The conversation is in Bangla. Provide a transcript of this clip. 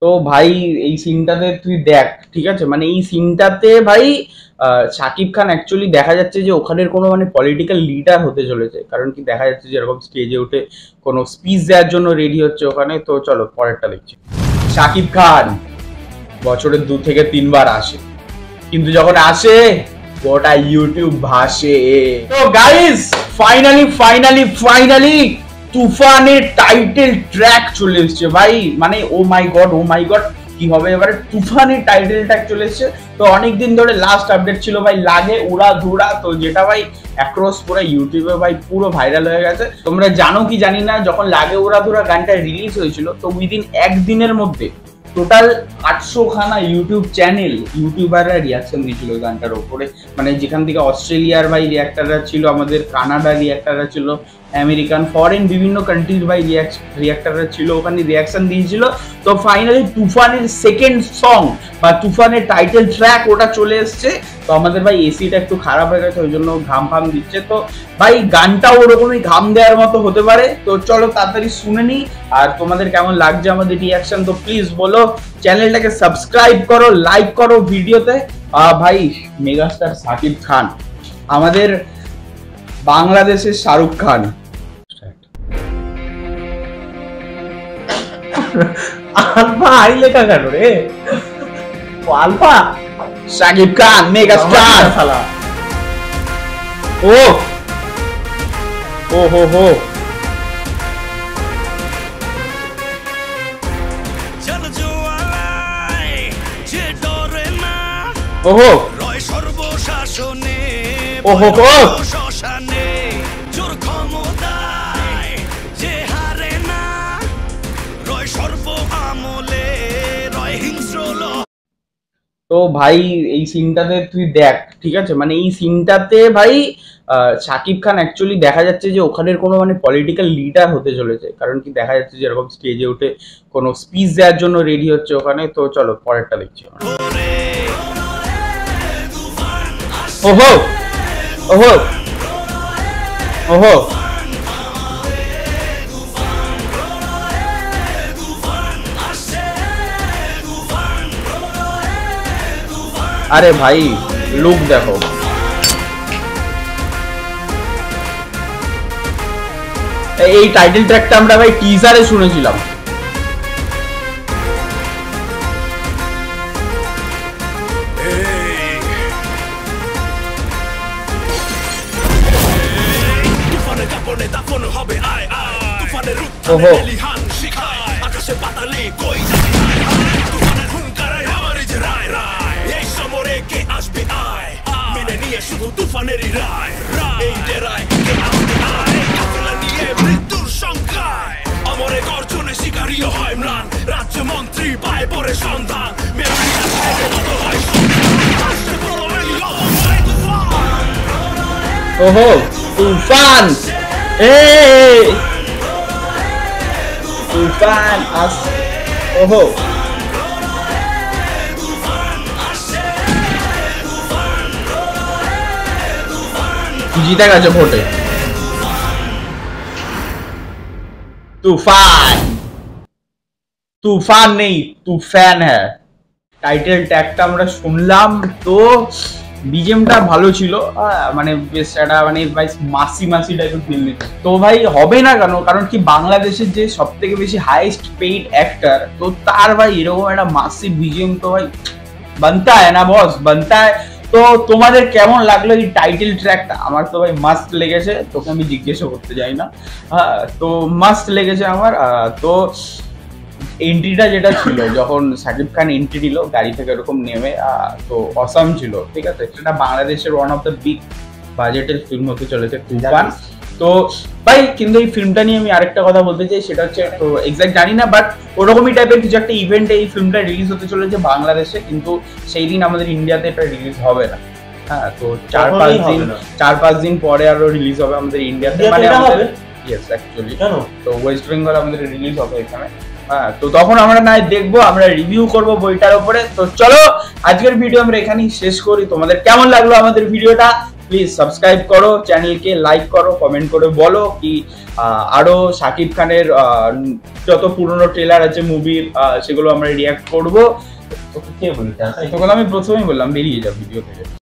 তো ভাই এই সিনটাতে তুই দেখ, ঠিক আছে, মানে এই সিনটাতে ভাই শাকিব খান অ্যাকচুয়ালি দেখা যাচ্ছে যে ওখানের কোনো মানে পলিটিক্যাল লিডার হতে চলেছে, কারণ কি দেখা যাচ্ছে যে এরকম স্টেজে উঠে কোনো স্পিচ দেওয়ার জন্য রেডি হচ্ছে ওখানে। তো চলো পরেরটা দেখছি। শাকিব খান বছরে 2 থেকে 3 বার আসে, কিন্তু যখন আসে গোটা ইউটিউব ভাসে। তো গাইস ফাইনালি তুফানের টাইটেল ট্র্যাক চলে এসেছে ভাই, মানে ও মাই গড কি হবে এবারে, তুফানের টাইটেল ট্র্যাক চলে এসেছে। তো অনেকদিন ধরে লাস্ট আপডেট ছিল ভাই লাগে উড়া ধুরা, তো যেটা ভাই অ্যাক্রস পুরো ইউটিউবে ভাই পুরো ভাইরাল হয়ে গেছে। তোমরা জানো কি জানি না, যখন লাগে উড়া ধুরা গানটা রিলিজ হয়েছিল তো উইদিন একদিনের মধ্যে টোটাল 800 খানা ইউটিউব চ্যানেল ইউটিউবাররা রিয়াকশন দিয়েছিল গানটার ওপরে, মানে যেখান থেকে অস্ট্রেলিয়ার ভাই রিয়াক্টাররা ছিল, আমাদের কানাডার রিয়াক্টাররা ছিল, আমেরিকান ফরেন বিভিন্ন কান্ট্রির ভাই রিয়াক্টাররা ছিল, ওখানে রিয়াকশন দিয়েছিল। তো ফাইনালি তুফানের সেকেন্ড সং বা তুফানের টাইটেল ট্র্যাক ওটা চলে এসছে। তো আমাদের ভাই এসিটা একটু খারাপ হয়ে গেছে, ওই জন্য ঘাম ফাম দিচ্ছে। তো ভাই গানটা ওরকমই ঘাম দেওয়ার মতো হতে পারে। তো চলো তাড়াতাড়ি শুনে নিই, আর তোমাদের কেমন লাগছে আমাদের রিয়াকশন তো প্লিজ বলো। চ্যানেলটাকে সাবস্ক্রাইব করো, লাইক করো ভিডিওতে। ভাই মেগাস্টার শাকিব খান, আমাদের বাংলাদেশের শাহরুখ খান। আলফা আই লেখা কেন রে? আলফা শাকিব খান মেগাস্টার শালা। ও হো হো ওহো রয় সর্বশাসনে ওহো হো শ্মশানে জোর ক্ষমতায় যে হারে না রয় সর্ব আমলে রয় হিংস্র। তো ভাই এই সিনটাতে তুই দেখ, ঠিক আছে, মানে এই সিনটাতে ভাই শাকিব খান অ্যাকচুয়ালি দেখা যাচ্ছে যে ওখানের কোনো মানে পলিটিক্যাল লিডার হতে চলেছে, কারণ কি দেখা যাচ্ছে যে এরকম স্টেজে উঠে কোনো স্পিচ দেওয়ার জন্য রেডি হচ্ছে ওখানে। তো চলো পরেরটা দেখছি। ওহো ওহো ওহো আরে ভাই লুক দেখো, এই টাইটেল ট্র্যাকটা আমরা ভাই টিজারে শুনেছিলাম। ওহো তুফানেরই রায় এই ডেরায় মৃত্যুর সংখ্যায় অমরে গর্জনে শিকারীয় হয় ম্লান, রাজ্য মন্ত্রী পায় পরে সন্ধান। ওহো তুফান তুফান আস ওহো जीता गया जब वोटे तूफान नहीं तूफान है। টাইটেল ট্যাগটা আমরা শুনলাম, তো বিজিএমটা ভালো ছিল, মানে বেশ একটা মানে ভাই মাসি টাইপের ফিল নিচ্ছে। তো ভাই হবে না কেন, কারণ কি বাংলাদেশের যে সব থেকে বেশি হাইয়েস্ট পেইড অ্যাক্টর, তো তার ভাই এরকম একটা মাসি বিজিএম তো ভাই বানতা है না বস, বানতা है। তো তোমাদের কেমন লাগলো এই টাইটেল ট্র্যাকটা? আমার তো ভাই মাস্ট লেগেছে, তোকে আমি জিজ্ঞাসা করতে যাই না, তো মাস্ট লেগেছে আমার। তো এন্ট্রিটা যেটা ছিল, যখন শাকিব খান এন্ট্রি দিল গাড়ি থেকে এরকম নেমে, তো অসাম ছিল, ঠিক আছে। সেটা বাংলাদেশের ওয়ান অফ দ্য বিগ বাজেটের ফিল্ম হতে চলেছে তুফান। তো ভাই কিন্তু এই ফিল্মটা নিয়ে আমি আরেকটা কথা বলতে চাই, সেটা হচ্ছে তো এক্সাক্ট জানি না, বাট ওরকমই টাইপের কিছু একটা ইভেন্টে এই ফিল্মটা রিলিজ হতে চলেছে বাংলাদেশে, কিন্তু সেই দিন আমাদের ইন্ডিয়াতে এটা রিলিজ হবে না। হ্যাঁ, তো 4-5 দিন পরে আরো রিলিজ হবে আমাদের ইন্ডিয়াতে, মানে আমাদের ইয়েস অ্যাকচুয়ালি তো ওয়েস্ট বেঙ্গল আমাদের রিলিজ হবে এখানে। হ্যাঁ, তো তখন আমরা না দেখবো, আমরা রিভিউ করব বইটার উপরে। তো চলো আজকের ভিডিও আমরা এখানেই শেষ করি। তোমাদের কেমন লাগলো আমাদের ভিডিওটা প্লিজ সাবস্ক্রাইব করো, চ্যানেলকে লাইক করো, কমেন্ট করে বলো কি আরো শাকিব খানের যত পুরনো ট্রেলার আছে মুভির সেগুলো আমরা রিয়াক্ট করবো। তোকে কে বলছে? তোকে আমি প্রথমেই বললাম বেরিয়ে যাও ভিডিও থেকে।